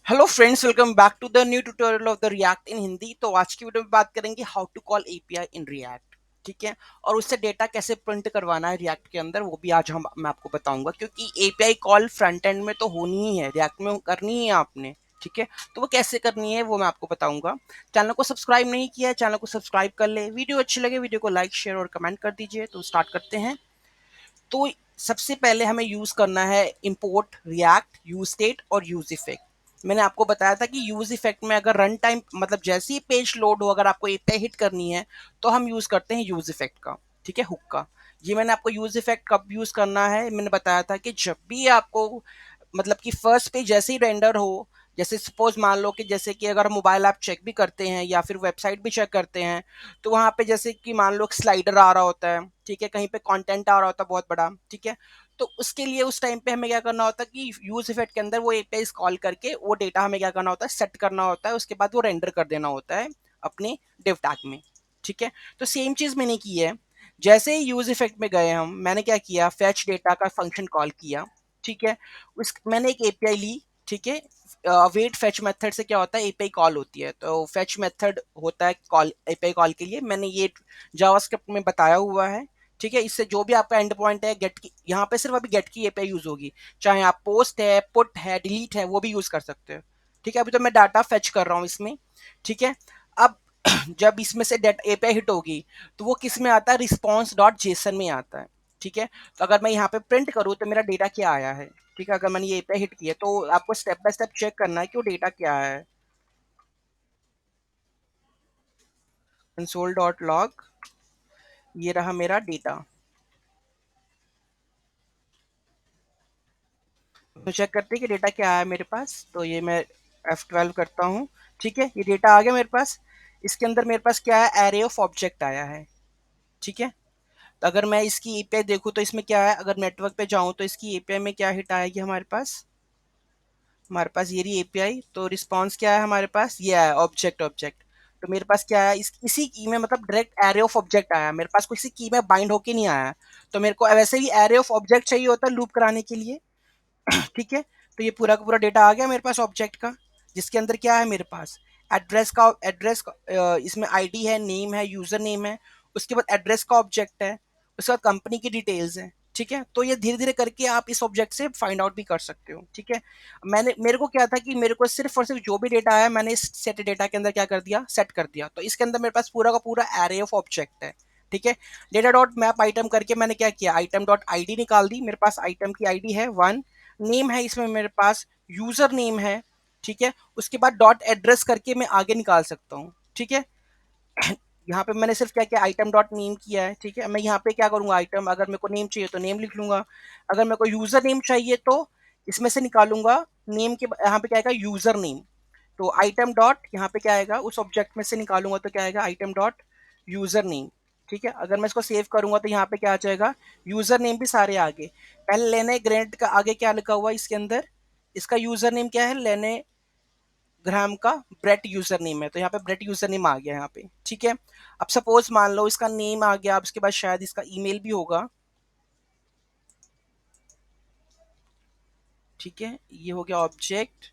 Hello friends, welcome back to the new tutorial of the React in Hindi. तो आज की video में बात करेंगे how to call API in React. ठीक है। और उससे डेटा कैसे प्रिंट करवाना है रिएक्ट के अंदर, वो भी आज मैं आपको बताऊंगा, क्योंकि एपीआई कॉल फ्रंट एंड में तो होनी ही है, रिएक्ट में करनी ही है आपने। ठीक है। तो वो कैसे करनी है वो मैं आपको बताऊंगा। चैनल को सब्सक्राइब नहीं किया है, चैनल को सब्सक्राइब कर ले। वीडियो अच्छी लगे वीडियो को लाइक शेयर और कमेंट कर दीजिए। तो स्टार्ट करते हैं। तो सबसे पहले हमें यूज करना है इंपोर्ट रिएक्ट यूज स्टेट और यूज इफेक्ट। मैंने आपको बताया था कि यूज इफेक्ट में अगर रन टाइम मतलब जैसे ही पेज लोड हो, अगर आपको एपीआई हिट करनी है तो हम यूज करते हैं यूज इफेक्ट का। ठीक है, हुक का। ये मैंने आपको यूज इफेक्ट कब यूज करना है मैंने बताया था कि जब भी आपको मतलब कि फर्स्ट पेज जैसे ही रेंडर हो, जैसे सपोज मान लो कि जैसे कि अगर मोबाइल ऐप चेक भी करते हैं या फिर वेबसाइट भी चेक करते हैं, तो वहां पे जैसे कि मान लो स्लाइडर आ रहा होता है, ठीक है, कहीं पे कंटेंट आ रहा होता है बहुत बड़ा, ठीक है। तो उसके लिए उस टाइम पे हमें क्या करना होता है कि यूज इफेक्ट के अंदर वो एपीआई कॉल करके वो डेटा हमें क्या करना होता है, सेट करना होता है। उसके बाद वो रेंडर कर देना होता है अपने डिव टैग में। ठीक है। तो सेम चीज मैंने की है। जैसे ही यूज इफेक्ट में गए हम, मैंने क्या किया, फेच डेटा का फंक्शन कॉल किया। ठीक है। उस मैंने एक एपीआई ली। ठीक है। वेट फेच मेथड से क्या होता है, एपीआई कॉल होती है, तो फेच मेथड होता है कॉल एपीआई कॉल के लिए। मैंने ये जावास्क्रिप्ट में बताया हुआ है। ठीक है। इससे जो भी आपका एंड पॉइंट है गेट की, यहाँ पे सिर्फ अभी गेट की एपीआई यूज होगी। चाहे आप पोस्ट है, पुट है, डिलीट है, वो भी यूज कर सकते हो। ठीक है। अभी तो मैं डाटा फेच कर रहा हूँ इसमें। ठीक है। अब जब इसमें से डेटा एपीआई हिट होगी तो वो किस में आता है, रिस्पॉन्स डॉट जेसन में आता है। ठीक है। तो अगर मैं यहाँ पे प्रिंट करूँ तो मेरा डेटा क्या आया है। ठीक है। अगर मैंने ये एपीआई हिट किया तो आपको स्टेप बाय स्टेप चेक करना है कि वो डेटा क्या है। कंसोल डॉट लॉग, ये रहा मेरा डेटा। तो चेक करते हैं कि डेटा क्या है मेरे पास। तो ये मैं F12 करता हूँ। ठीक है। ये डेटा आ गया मेरे पास। इसके अंदर मेरे पास क्या है, एरे ऑफ ऑब्जेक्ट आया है। ठीक है। तो अगर मैं इसकी एपीआई देखूँ तो इसमें क्या है, अगर नेटवर्क पे जाऊँ तो इसकी एपीआई में क्या हिट आएगी हमारे पास ये रही एपीआई। तो रिस्पॉन्स क्या है हमारे पास, ये आया ऑब्जेक्ट ऑब्जेक्ट। तो मेरे पास क्या है, इसी की में मतलब डायरेक्ट एरे ऑफ ऑब्जेक्ट आया मेरे पास, किसी की में बाइंड होके नहीं आया। तो मेरे को वैसे भी एरे ऑफ ऑब्जेक्ट चाहिए होता है लूप कराने के लिए। ठीक है। तो ये पूरा का पूरा डेटा आ गया मेरे पास ऑब्जेक्ट का, जिसके अंदर क्या है मेरे पास एड्रेस का इसमें आईडी है, नेम है, यूजर नेम है। उसके बाद एड्रेस का ऑब्जेक्ट है। उसके बाद कंपनी की डिटेल्स है। ठीक है। तो ये धीरे धीरे करके आप इस ऑब्जेक्ट से फाइंड आउट भी कर सकते हो। ठीक है। मेरे को क्या था कि मेरे को सिर्फ और सिर्फ जो भी डेटा है मैंने इस सेट डेटा के अंदर क्या कर दिया, सेट कर दिया। तो इसके अंदर मेरे पास पूरा का पूरा एरे ऑफ ऑब्जेक्ट है। ठीक है। डेटा डॉट मैप आइटम करके मैंने क्या किया, आइटम डॉट आईडी निकाल दी। मेरे पास आइटम की आईडी है 1, नेम है इसमें मेरे पास, यूजर नेम है। ठीक है। उसके बाद डॉट एड्रेस करके मैं आगे निकाल सकता हूँ। ठीक है। यहाँ पे मैंने सिर्फ क्या किया, आइटम डॉट नेम किया है। ठीक है। मैं यहाँ पे क्या करूंगा, आइटम अगर मेरे को नेम चाहिए तो नेम लिख लूंगा। अगर मेरे को यूजर नेम चाहिए तो इसमें से निकालूंगा नेम के, यहाँ पे क्या आएगा, यूजर नेम। तो आइटम डॉट यहाँ पे क्या आएगा, उस ऑब्जेक्ट में से निकालूंगा तो क्या आएगा, आइटम डॉट यूजर नेम। ठीक है। अगर मैं इसको सेव करूंगा तो यहाँ पे क्या आ जाएगा, यूजर नेम भी सारे आगे। पहले लेने ग्रेड का आगे क्या लिखा हुआ है इसके अंदर, इसका यूजर नेम क्या है, लेने ग्राम का ब्रेट यूजर नेम है। तो यहाँ पे ब्रेट यूजर नेम आ गया यहाँ पे। ठीक है। अब सपोज मान लो इसका नेम आ गया, अब उसके बाद शायद इसका ईमेल भी होगा। ठीक है। ये हो गया ऑब्जेक्ट।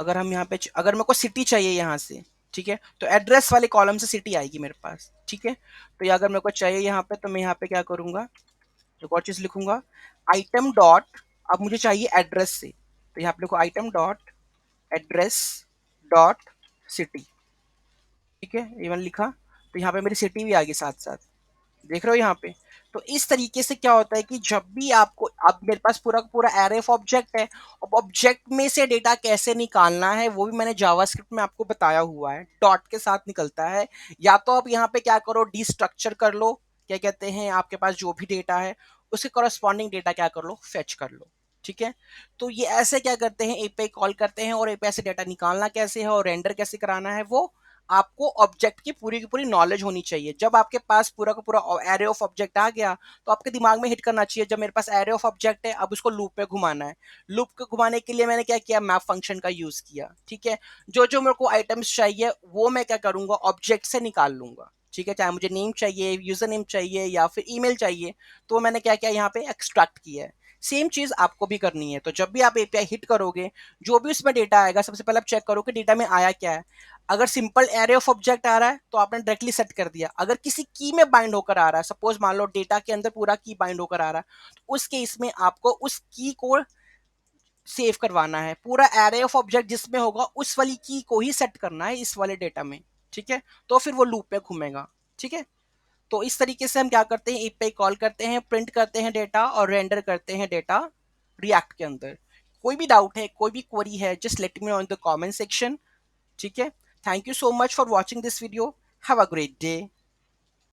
अगर हम यहाँ पे अगर मेरे को सिटी चाहिए यहाँ से, ठीक है, तो एड्रेस वाले कॉलम से सिटी आएगी मेरे पास। ठीक है। तो ये अगर मेरे को चाहिए यहाँ पे तो मैं यहाँ पे क्या करूंगा, एक और चीज लिखूंगा, आइटम डॉट, अब मुझे चाहिए एड्रेस से, तो यहाँ पे लिखो item dot address dot city. ठीक है। ये मैंने लिखा। तो यहाँ पे मेरी सिटी भी आ गई साथ साथ, देख रहे हो यहाँ पे। तो इस तरीके से क्या होता है कि जब भी आपको, अब मेरे पास पूरा का पूरा एरे ऑफ ऑब्जेक्ट है। अब ऑब्जेक्ट में से डेटा कैसे निकालना है वो भी मैंने जावास्क्रिप्ट में आपको बताया हुआ है, डॉट के साथ निकलता है। या तो आप यहाँ पे क्या करो, डिस्ट्रक्चर कर लो, क्या कहते हैं, आपके पास जो भी डेटा है उसके करस्पॉन्डिंग डेटा क्या कर लो, फेच कर लो। ठीक है। तो ये ऐसे क्या करते हैं, एपीआई कॉल करते हैं, और एपीआई से डेटा निकालना कैसे है और रेंडर कैसे कराना है वो आपको ऑब्जेक्ट की पूरी नॉलेज होनी चाहिए। जब आपके पास पूरा का पूरा एरे ऑफ ऑब्जेक्ट आ गया तो आपके दिमाग में हिट करना चाहिए, जब मेरे पास एरे ऑफ ऑब्जेक्ट है अब उसको लूप पे घुमाना है। लूप को घुमाने के लिए मैंने क्या किया, मैप फंक्शन का यूज किया। ठीक है। जो जो मेरे को आइटम्स चाहिए वो मैं क्या करूंगा, ऑब्जेक्ट से निकाल लूंगा। ठीक है। चाहे मुझे नेम चाहिए, यूजर नेम चाहिए या फिर ईमेल चाहिए, तो मैंने क्या किया, यहाँ पे एक्सट्रैक्ट किया है। सेम चीज आपको भी करनी है। तो जब भी आप एपीआई हिट करोगे, जो भी उसमें डेटा आएगा, सबसे पहले आप चेक करो कि डेटा में आया क्या है। अगर सिंपल एरे ऑफ ऑब्जेक्ट आ रहा है तो आपने डायरेक्टली सेट कर दिया। अगर किसी की में बाइंड होकर आ रहा है, सपोज मान लो डेटा के अंदर पूरा की बाइंड होकर आ रहा है, तो उस केस में आपको उस की को सेव करवाना है। पूरा एरे ऑफ ऑब्जेक्ट जिसमें होगा उस वाली की को ही सेट करना है इस वाले डेटा में, ठीक है। तो फिर वो लूप में घूमेगा, ठीक है। तो इस तरीके से हम क्या करते हैं, एपीआई कॉल करते हैं, प्रिंट करते हैं डेटा और रेंडर करते हैं डेटा रिएक्ट के अंदर। कोई भी डाउट है, कोई भी क्वेरी है, just let me know in the comment section, ठीक है। Thank you so much for watching this video. Have a great day.